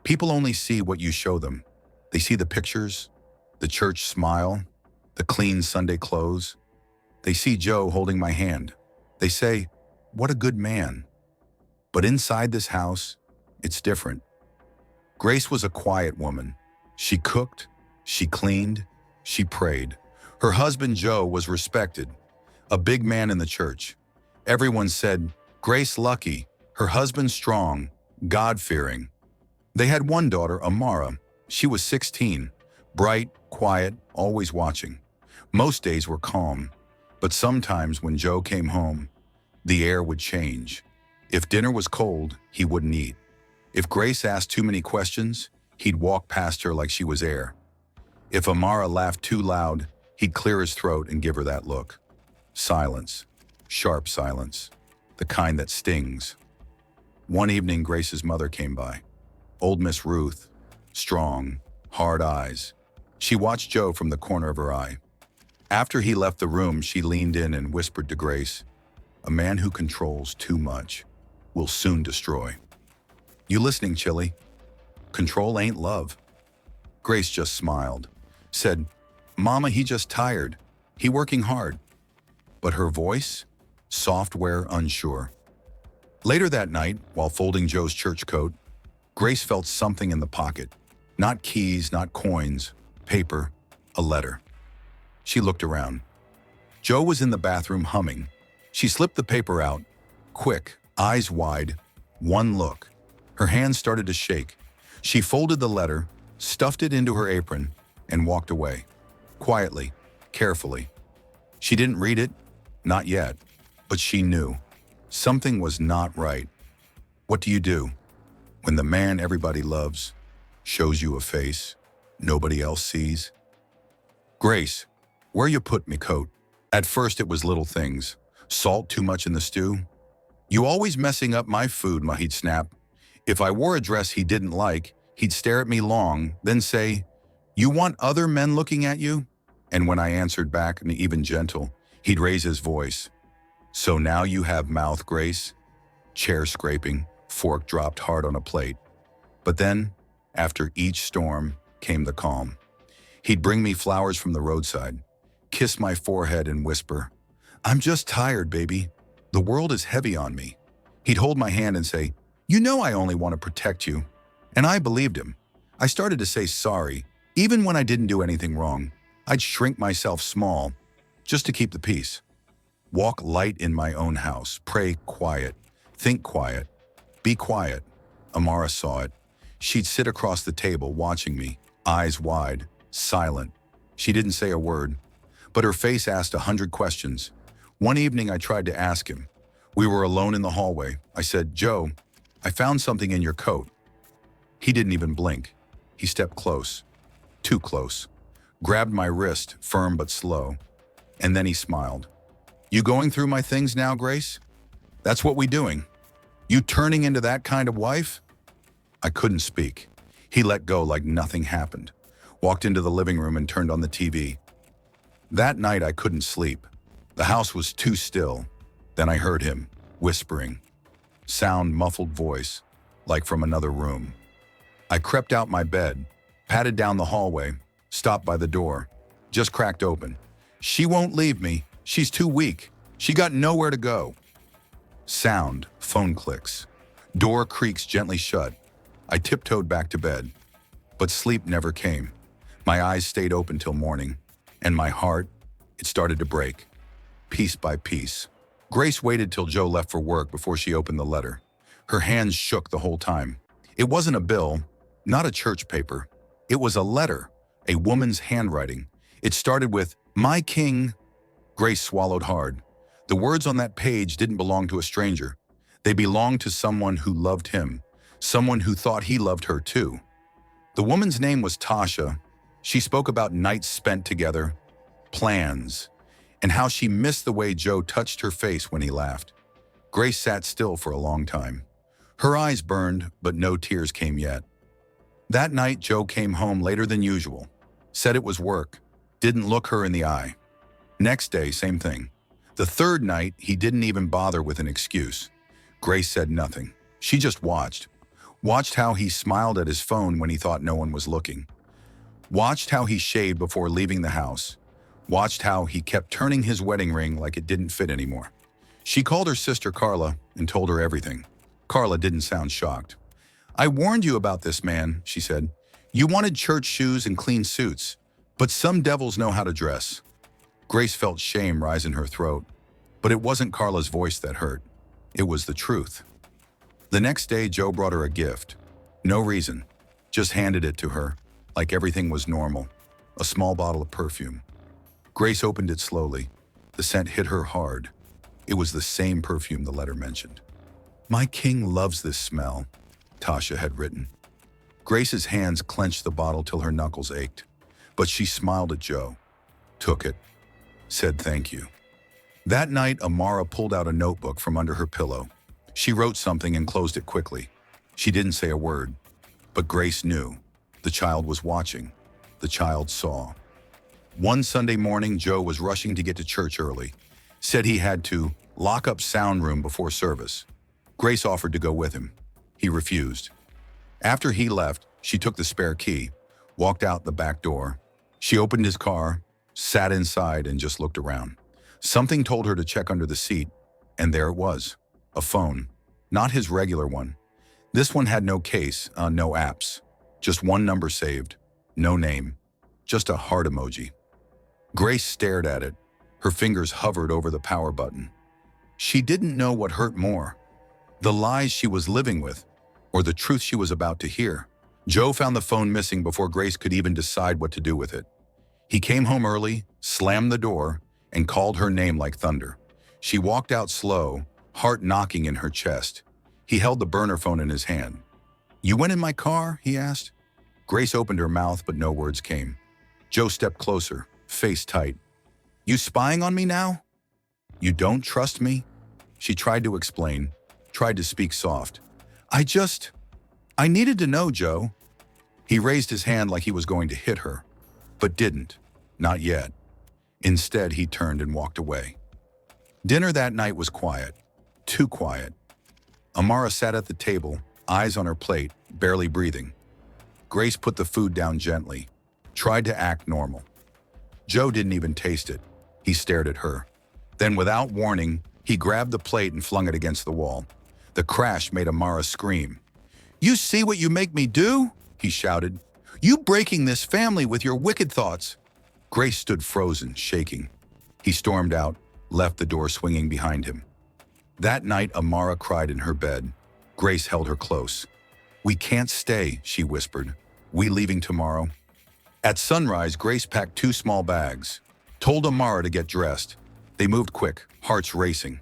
People only see what you show them. They see the pictures, the church smile, the clean Sunday clothes. They see Joe holding my hand. They say, "What a good man." But inside this house, it's different. Grace was a quiet woman. She cooked, she cleaned, she prayed. Her husband Joe was respected, a big man in the church. Everyone said, "Grace lucky, her husband strong, God-fearing." They had one daughter, Amara. She was 16, bright, quiet, always watching. Most days were calm, but sometimes when Joe came home, the air would change. If dinner was cold, he wouldn't eat. If Grace asked too many questions, he'd walk past her like she was air. If Amara laughed too loud, he'd clear his throat and give her that look. Silence, sharp silence, the kind that stings. One evening, Grace's mother came by. Old Miss Ruth, strong, hard eyes. She watched Joe from the corner of her eye. After he left the room, she leaned in and whispered to Grace, "A man who controls too much will soon destroy." You listening, Chili? Control ain't love. Grace just smiled, said, "Mama, he just tired. He working hard." But her voice, software unsure. Later that night, while folding Joe's church coat, Grace felt something in the pocket. Not keys, not coins, paper, a letter. She looked around. Joe was in the bathroom humming. She slipped the paper out, quick, eyes wide, one look. Her hands started to shake. She folded the letter, stuffed it into her apron, and walked away. Quietly, carefully. She didn't read it, not yet, but she knew. Something was not right. What do you do when the man everybody loves shows you a face nobody else sees? "Grace, where you put me coat?" At first it was little things. Salt too much in the stew? "You always messing up my food," he'd snap. If I wore a dress he didn't like, he'd stare at me long, then say, "You want other men looking at you?" And when I answered back, and even gentle, he'd raise his voice. "So now you have mouth, Grace?" Chair scraping, fork dropped hard on a plate. But then, after each storm, came the calm. He'd bring me flowers from the roadside, kiss my forehead and whisper, "I'm just tired, baby. The world is heavy on me." He'd hold my hand and say, "You know I only want to protect you." And I believed him. I started to say sorry, even when I didn't do anything wrong. I'd shrink myself small, just to keep the peace. Walk light in my own house, pray quiet, think quiet, be quiet. Amara saw it. She'd sit across the table watching me, eyes wide, silent. She didn't say a word, but her face asked 100 questions. One evening I tried to ask him. We were alone in the hallway. I said, "Joe, I found something in your coat." He didn't even blink. He stepped close, too close, grabbed my wrist, firm but slow, and then he smiled. "You going through my things now, Grace? That's what we doing? You turning into that kind of wife?" I couldn't speak. He let go like nothing happened, walked into the living room and turned on the TV. That night I couldn't sleep. The house was too still. Then I heard him, whispering. Sound, muffled voice, like from another room. I crept out my bed, padded down the hallway, stopped by the door, just cracked open. "She won't leave me. She's too weak. She got nowhere to go." Sound, phone clicks. Door creaks gently shut. I tiptoed back to bed, but sleep never came. My eyes stayed open till morning, and my heart, it started to break, piece by piece. Grace waited till Joe left for work before she opened the letter. Her hands shook the whole time. It wasn't a bill, not a church paper. It was a letter, a woman's handwriting. It started with, "My king." Grace swallowed hard. The words on that page didn't belong to a stranger. They belonged to someone who loved him, someone who thought he loved her too. The woman's name was Tasha. She spoke about nights spent together, plans, and how she missed the way Joe touched her face when he laughed. Grace sat still for a long time. Her eyes burned, but no tears came yet. That night, Joe came home later than usual, said it was work, didn't look her in the eye. Next day, same thing. The third night, he didn't even bother with an excuse. Grace said nothing. She just watched. Watched how he smiled at his phone when he thought no one was looking. Watched how he shaved before leaving the house. Watched how he kept turning his wedding ring like it didn't fit anymore. She called her sister Carla and told her everything. Carla didn't sound shocked. "I warned you about this man," she said. "You wanted church shoes and clean suits, but some devils know how to dress." Grace felt shame rise in her throat, but it wasn't Carla's voice that hurt. It was the truth. The next day, Joe brought her a gift. No reason, just handed it to her, like everything was normal. A small bottle of perfume. Grace opened it slowly. The scent hit her hard. It was the same perfume the letter mentioned. "My king loves this smell," Tasha had written. Grace's hands clenched the bottle till her knuckles ached, but she smiled at Joe, took it, said thank you. That night, Amara pulled out a notebook from under her pillow. She wrote something and closed it quickly. She didn't say a word, but Grace knew. The child was watching. The child saw. One Sunday morning, Joe was rushing to get to church early. Said he had to lock up sound room before service. Grace offered to go with him. He refused. After he left, she took the spare key, walked out the back door. She opened his car, sat inside, and just looked around. Something told her to check under the seat, and there it was. A phone. Not his regular one. This one had no case, no apps. Just one number saved. No name. Just a heart emoji. Grace stared at it. Her fingers hovered over the power button. She didn't know what hurt more. The lies she was living with, or the truth she was about to hear. Joe found the phone missing before Grace could even decide what to do with it. He came home early, slammed the door, and called her name like thunder. She walked out slow, heart knocking in her chest. He held the burner phone in his hand. "You went in my car?" he asked. Grace opened her mouth, but no words came. Joe stepped closer, face tight. "You spying on me now? You don't trust me?" She tried to explain, tried to speak soft. I needed to know, Joe." He raised his hand like he was going to hit her, but didn't. Not yet. Instead, he turned and walked away. Dinner that night was quiet. Too quiet. Amara sat at the table, eyes on her plate, barely breathing. Grace put the food down gently, tried to act normal. Joe didn't even taste it. He stared at her. Then, without warning, he grabbed the plate and flung it against the wall. The crash made Amara scream. "You see what you make me do?" he shouted. "You breaking this family with your wicked thoughts." Grace stood frozen, shaking. He stormed out, left the door swinging behind him. That night, Amara cried in her bed. Grace held her close. "We can't stay," she whispered. "We leaving tomorrow?" At sunrise, Grace packed 2 small bags, told Amara to get dressed. They moved quick, hearts racing.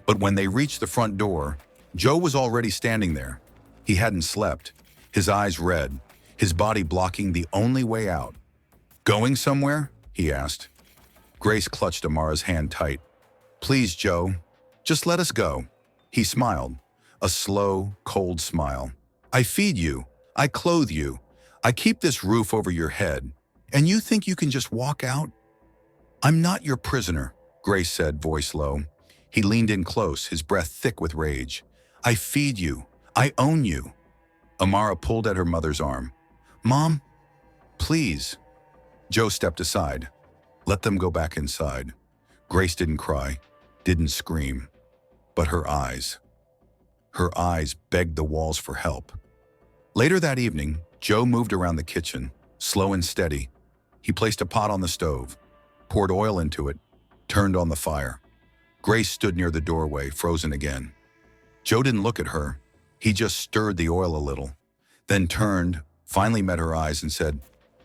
But when they reached the front door, Joe was already standing there. He hadn't slept, his eyes red, his body blocking the only way out. "Going somewhere?" he asked. Grace clutched Amara's hand tight. "Please, Joe, just let us go." He smiled, a slow, cold smile. "I feed you, I clothe you, I keep this roof over your head, and you think you can just walk out?" "I'm not your prisoner," Grace said, voice low. He leaned in close, his breath thick with rage. "I feed you. I own you." Amara pulled at her mother's arm. "Mom, please." Joe stepped aside. Let them go back inside. Grace didn't cry, didn't scream, but her eyes begged the walls for help. Later that evening, Joe moved around the kitchen, slow and steady. He placed a pot on the stove, poured oil into it, turned on the fire. Grace stood near the doorway, frozen again. Joe didn't look at her. He just stirred the oil a little, then turned, finally met her eyes and said,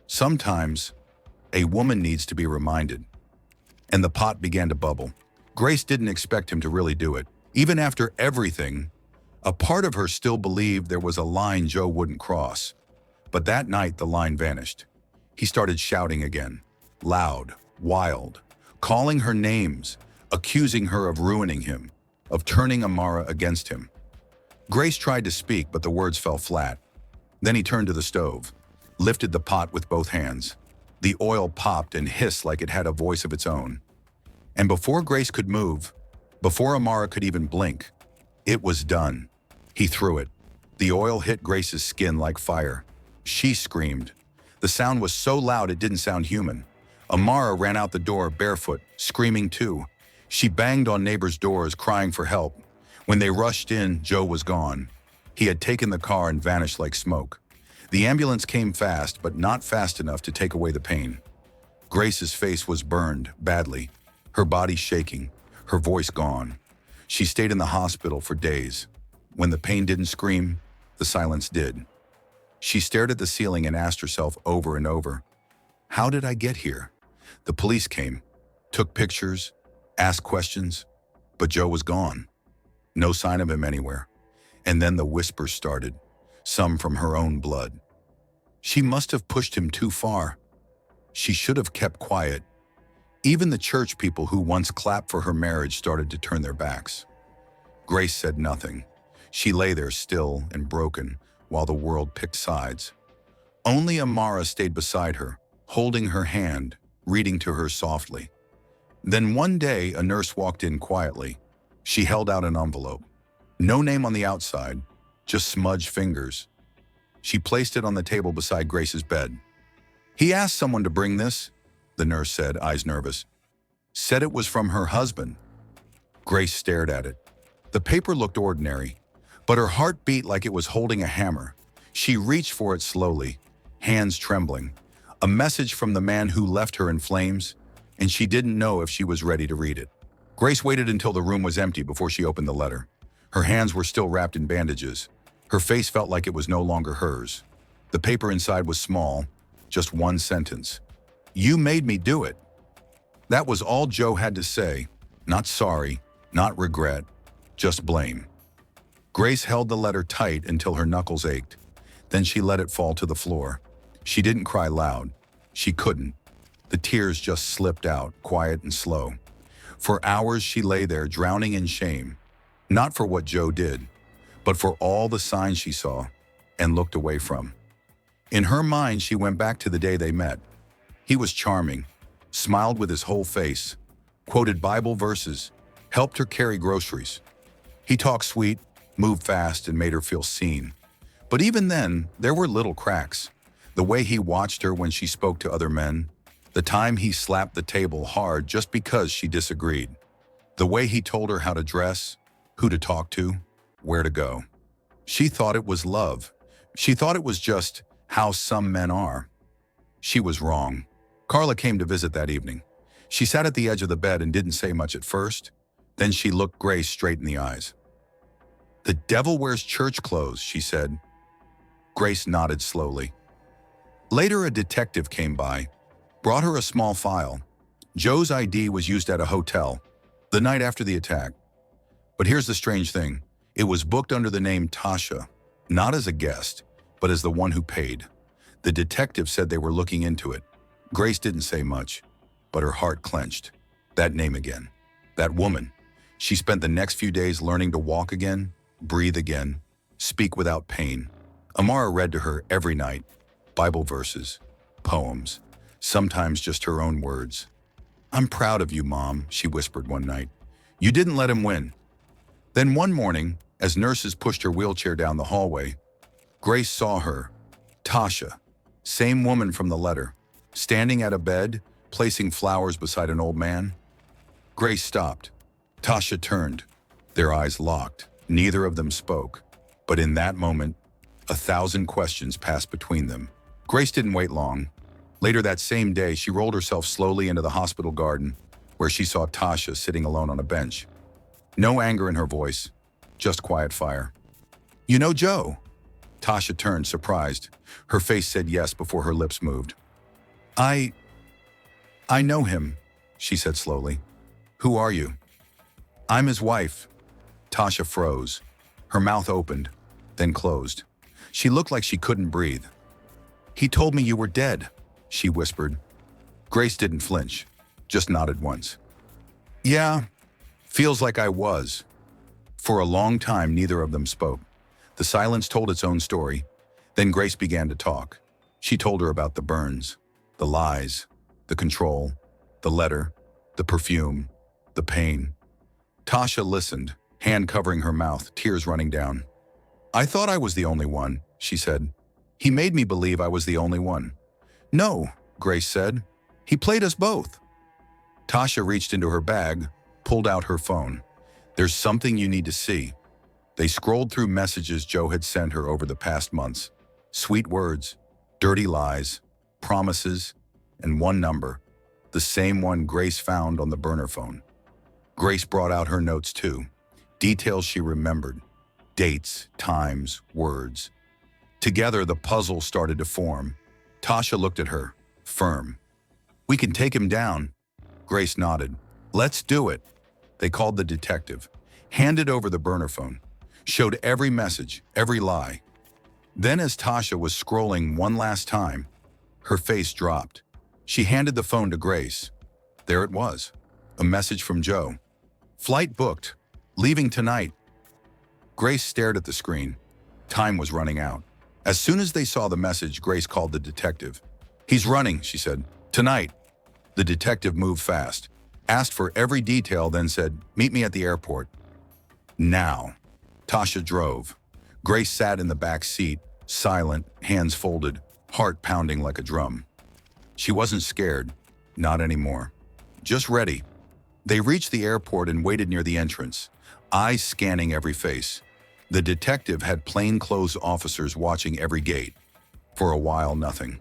"Sometimes a woman needs to be reminded." And the pot began to bubble. Grace didn't expect him to really do it. Even after everything, a part of her still believed there was a line Joe wouldn't cross. But that night, the line vanished. He started shouting again, loud, wild, calling her names, accusing her of ruining him, of turning Amara against him. Grace tried to speak, but the words fell flat. Then he turned to the stove, lifted the pot with both hands. The oil popped and hissed like it had a voice of its own. And before Grace could move, before Amara could even blink, it was done. He threw it. The oil hit Grace's skin like fire. She screamed. The sound was so loud it didn't sound human. Amara ran out the door barefoot, screaming too. She banged on neighbors' doors, crying for help. When they rushed in, Joe was gone. He had taken the car and vanished like smoke. The ambulance came fast, but not fast enough to take away the pain. Grace's face was burned, badly, her body shaking, her voice gone. She stayed in the hospital for days. When the pain didn't scream, the silence did. She stared at the ceiling and asked herself over and over, how did I get here? The police came, took pictures, asked questions, but Joe was gone. No sign of him anywhere. And then the whispers started, some from her own blood. She must have pushed him too far. She should have kept quiet. Even the church people who once clapped for her marriage started to turn their backs. Grace said nothing. She lay there still and broken while the world picked sides. Only Amara stayed beside her, holding her hand, reading to her softly. Then one day, a nurse walked in quietly. She held out an envelope. No name on the outside, just smudged fingers. She placed it on the table beside Grace's bed. He asked someone to bring this, the nurse said, eyes nervous. Said it was from her husband. Grace stared at it. The paper looked ordinary, but her heart beat like it was holding a hammer. She reached for it slowly, hands trembling. A message from the man who left her in flames, and she didn't know if she was ready to read it. Grace waited until the room was empty before she opened the letter. Her hands were still wrapped in bandages. Her face felt like it was no longer hers. The paper inside was small, just one sentence. You made me do it. That was all Joe had to say. Not sorry, not regret, just blame. Grace held the letter tight until her knuckles ached. Then she let it fall to the floor. She didn't cry loud. She couldn't. The tears just slipped out, quiet and slow. For hours she lay there, drowning in shame. Not for what Joe did, but for all the signs she saw and looked away from. In her mind, she went back to the day they met. He was charming, smiled with his whole face, quoted Bible verses, helped her carry groceries. He talked sweet, moved fast, and made her feel seen. But even then, there were little cracks. The way he watched her when she spoke to other men, the time he slapped the table hard just because she disagreed, the way he told her how to dress, who to talk to, where to go. She thought it was love. She thought it was just how some men are. She was wrong. Carla came to visit that evening. She sat at the edge of the bed and didn't say much at first. Then she looked Grace straight in the eyes. The devil wears church clothes, she said. Grace nodded slowly. Later, a detective came by, brought her a small file. Joe's ID was used at a hotel, the night after the attack. But here's the strange thing. It was booked under the name Tasha, not as a guest, but as the one who paid. The detective said they were looking into it. Grace didn't say much, but her heart clenched. That name again. That woman. She spent the next few days learning to walk again, breathe again, speak without pain. Amara read to her every night, Bible verses, poems, sometimes just her own words. I'm proud of you, Mom, she whispered one night. You didn't let him win. Then one morning, as nurses pushed her wheelchair down the hallway, Grace saw her, Tasha, same woman from the letter, standing at a bed, placing flowers beside an old man. Grace stopped. Tasha turned. Their eyes locked. Neither of them spoke. But in that moment, 1,000 questions passed between them. Grace didn't wait long. Later that same day, she rolled herself slowly into the hospital garden, where she saw Tasha sitting alone on a bench. No anger in her voice, just quiet fire. You know Joe? Tasha turned, surprised. Her face said yes before her lips moved. I know him, she said slowly. Who are you? I'm his wife. Tasha froze. Her mouth opened, then closed. She looked like she couldn't breathe. He told me you were dead, she whispered. Grace didn't flinch, just nodded once. Yeah, feels like I was. For a long time, neither of them spoke. The silence told its own story. Then Grace began to talk. She told her about the burns, the lies, the control, the letter, the perfume, the pain. Tasha listened, hand covering her mouth, tears running down. I thought I was the only one, she said. He made me believe I was the only one. No, Grace said. He played us both. Tasha reached into her bag, pulled out her phone. There's something you need to see. They scrolled through messages Joe had sent her over the past months. Sweet words, dirty lies, promises, and one number, the same one Grace found on the burner phone. Grace brought out her notes too, details she remembered, dates, times, words. Together, the puzzle started to form. Tasha looked at her, firm. We can take him down. Grace nodded. Let's do it. They called the detective, handed over the burner phone, showed every message, every lie. Then as Tasha was scrolling one last time, her face dropped. She handed the phone to Grace. There it was, a message from Joe. Flight booked, leaving tonight. Grace stared at the screen. Time was running out. As soon as they saw the message, Grace called the detective. He's running, she said. Tonight. The detective moved fast, asked for every detail, then said, meet me at the airport. Now. Tasha drove. Grace sat in the back seat, silent, hands folded, heart pounding like a drum. She wasn't scared, not anymore. Just ready. They reached the airport and waited near the entrance, eyes scanning every face. The detective had plainclothes officers watching every gate. For a while, nothing.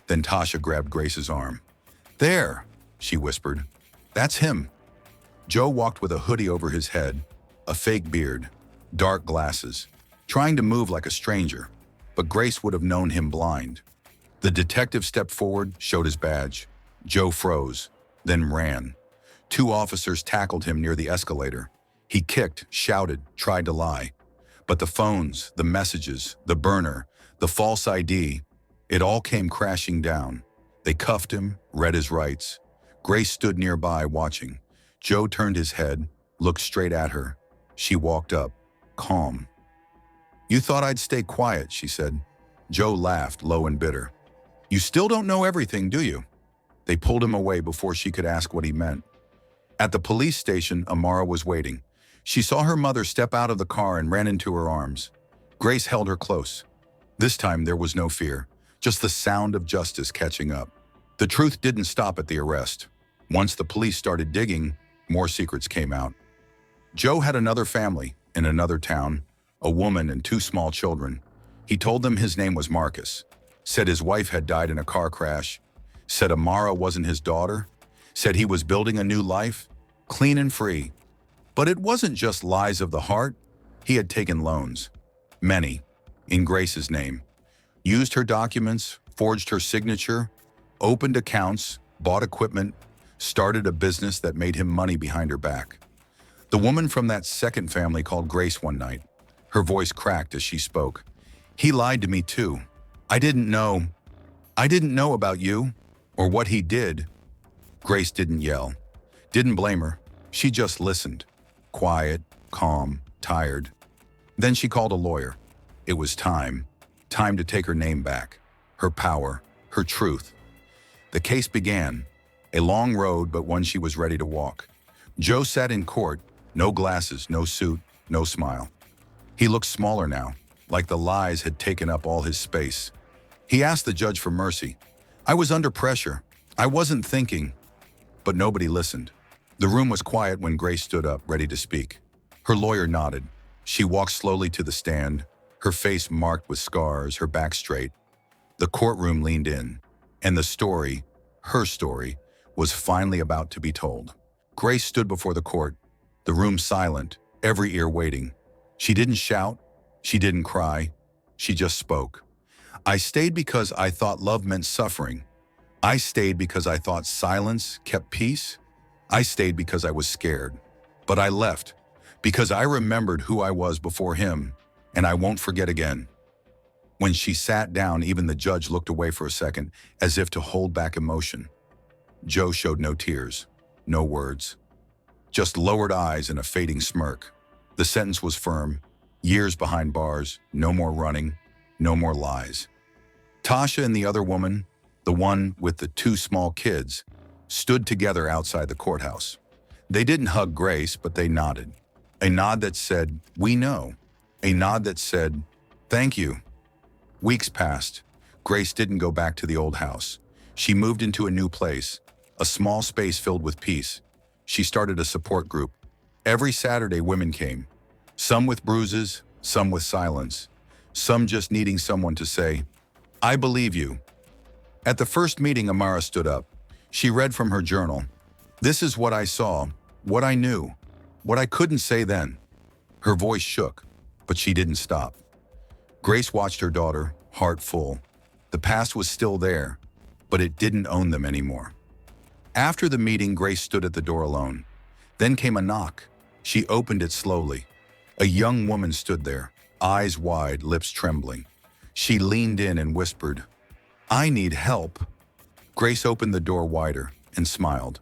Then Tasha grabbed Grace's arm. There, she whispered. That's him. Joe walked with a hoodie over his head, a fake beard, dark glasses, trying to move like a stranger, but Grace would have known him blind. The detective stepped forward, showed his badge. Joe froze, then ran. 2 officers tackled him near the escalator. He kicked, shouted, tried to lie. But the phones, the messages, the burner, the false ID, it all came crashing down. They cuffed him, read his rights. Grace stood nearby watching. Joe turned his head, looked straight at her. She walked up, calm. You thought I'd stay quiet, she said. Joe laughed, low and bitter. You still don't know everything, do you? They pulled him away before she could ask what he meant. At the police station, Amara was waiting. She saw her mother step out of the car and ran into her arms. Grace held her close. This time there was no fear, just the sound of justice catching up. The truth didn't stop at the arrest. Once the police started digging, more secrets came out. Joe had another family in another town, a woman and 2 small children. He told them his name was Marcus, said his wife had died in a car crash, said Amara wasn't his daughter, said he was building a new life, clean and free. But it wasn't just lies of the heart. He had taken loans, many, in Grace's name, used her documents, forged her signature, opened accounts, bought equipment, started a business that made him money behind her back. The woman from that second family called Grace one night. Her voice cracked as she spoke. He lied to me too. I didn't know about you or what he did. Grace didn't yell, didn't blame her. She just listened, quiet, calm, tired. Then she called a lawyer. It was time to take her name back, her power, her truth. The case began, a long road, but one she was ready to walk. Joe sat in court, no glasses, no suit, no smile. He looked smaller now, like the lies had taken up all his space. He asked the judge for mercy. I was under pressure. I wasn't thinking. But nobody listened. The room was quiet when Grace stood up, ready to speak. Her lawyer nodded. She walked slowly to the stand, her face marked with scars, her back straight. The courtroom leaned in, and the story, her story, was finally about to be told. Grace stood before the court, the room silent, every ear waiting. She didn't shout, she didn't cry, she just spoke. I stayed because I thought love meant suffering. I stayed because I thought silence kept peace. I stayed because I was scared. But I left because I remembered who I was before him, and I won't forget again. When she sat down, even the judge looked away for a second, as if to hold back emotion. Joe showed no tears, no words, just lowered eyes and a fading smirk. The sentence was firm, years behind bars, no more running, no more lies. Tasha and the other woman, the one with the 2 small kids, stood together outside the courthouse. They didn't hug Grace, but they nodded. A nod that said, we know. A nod that said, Thank you. Weeks passed. Grace didn't go back to the old house. She moved into a new place, a small space filled with peace. She started a support group. Every Saturday, women came. Some with bruises, some with silence. Some just needing someone to say, "I believe you." At the first meeting, Amara stood up. She read from her journal. "This is what I saw, what I knew, what I couldn't say then." Her voice shook, but she didn't stop. Grace watched her daughter, heart full. The past was still there, but it didn't own them anymore. After the meeting, Grace stood at the door alone. Then came a knock. She opened it slowly. A young woman stood there, eyes wide, lips trembling. She leaned in and whispered, "I need help." Grace opened the door wider and smiled.